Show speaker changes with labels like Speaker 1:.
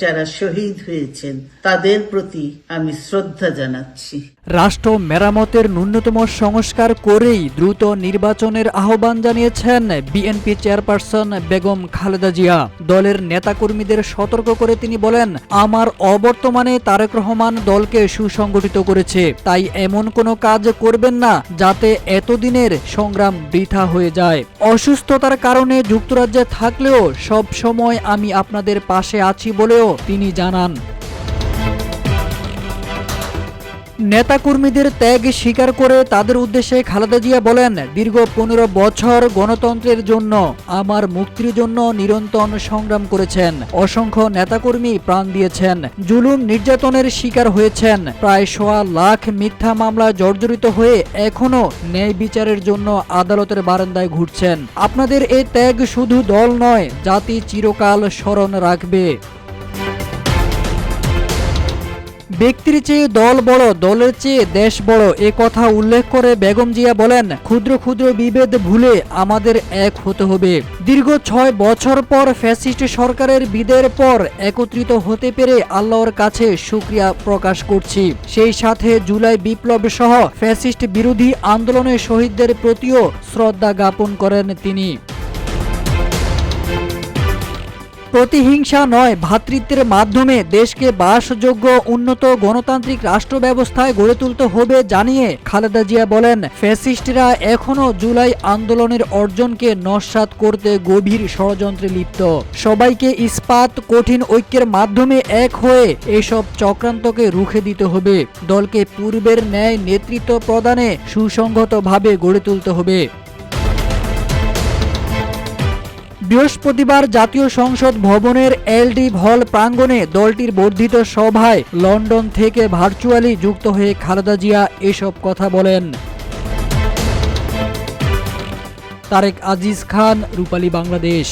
Speaker 1: যারা শহীদ হয়েছেন তাদের প্রতি আমি শ্রদ্ধা জানাচ্ছি।
Speaker 2: রাষ্ট্র মেরামতের ন্যূনতম সংস্কার করেই দ্রুত নির্বাচনের আহ্বান জানিয়েছেন বিএনপি চেয়ারপারসন বেগম খালেদা জিয়া। দলের নেতাকর্মীদের সতর্ক করে তিনি বলেন, আমার অবর্তমানে তারেক রহমান দলকে সুসংগঠিত করেছে, তাই এমন কোনো কাজ করবেন না যাতে এতদিনের সংগ্রাম বৃথা হয়ে যায়। অসুস্থতার কারণে যুক্তরাজ্যে থাকলেও সব সময় আমি আপনাদের পাশে আছি বলেও তিনি জানান। নেতাকর্মীদের ত্যাগ স্বীকার করে তাদের উদ্দেশ্যে খালেদা জিয়া বলেন, দীর্ঘ 15 বছর গণতন্ত্রের জন্য, আমার মুক্তির জন্য নিরন্তর সংগ্রাম করেছেন। অসংখ্য নেতাকর্মী প্রাণ দিয়েছেন, জুলুম নির্যাতনের শিকার হয়েছেন, প্রায় 1.25 লাখ মিথ্যা মামলা জর্জরিত হয়ে এখনো ন্যায় বিচারের জন্য আদালতের বারান্দায় ঘুরছেন। আপনাদের এই ত্যাগ শুধু দল নয়, জাতি চিরকাল স্মরণ রাখবে। ব্যক্তির চেয়ে দল বড়, দলের চেয়ে দেশ বড়, এ কথা উল্লেখ করে বেগম জিয়া বলেন, ক্ষুদ্র ক্ষুদ্র বিভেদ ভুলে আমাদের এক হতে হবে। দীর্ঘ 6 বছর পর ফ্যাসিস্ট সরকারের বিদায়ের পর একত্রিত হতে পেরে আল্লাহর কাছে শুকরিয়া প্রকাশ করছি। সেই সাথে জুলাই বিপ্লব সহ ফ্যাসিস্ট বিরোধী আন্দোলনের শহীদদের প্রতিও শ্রদ্ধা জ্ঞাপন করেন তিনি। প্রতিহিংসা নয়, ভ্রাতৃত্বের মাধ্যমে দেশকে বাসযোগ্য উন্নত গণতান্ত্রিক রাষ্ট্র ব্যবস্থায় গড়ে তুলতে হবে জানিয়ে খালেদা জিয়া বলেন, ফ্যাসিস্টরা এখনো জুলাই আন্দোলনের অর্জনকে নস্যাৎ করতে গভীর ষড়যন্ত্রে লিপ্ত। সবাইকে ইস্পাত কঠিন ঐক্যের মাধ্যমে এক হয়ে এসব চক্রান্তকে রুখে দিতে হবে। দলকে পূর্বের ন্যায় নেতৃত্ব প্রদানে সুসংহতভাবে গড়ে তুলতে হবে। বৃহস্পতিবার জাতীয় সংসদ ভবনের এলডি হল প্রাঙ্গণে দলটির বর্ধিত সভায় লন্ডন থেকে ভার্চুয়ালি যুক্ত হয়ে খালেদা জিয়া এসব কথা বলেন। তারেক আজিজ খান, রূপালী বাংলাদেশ।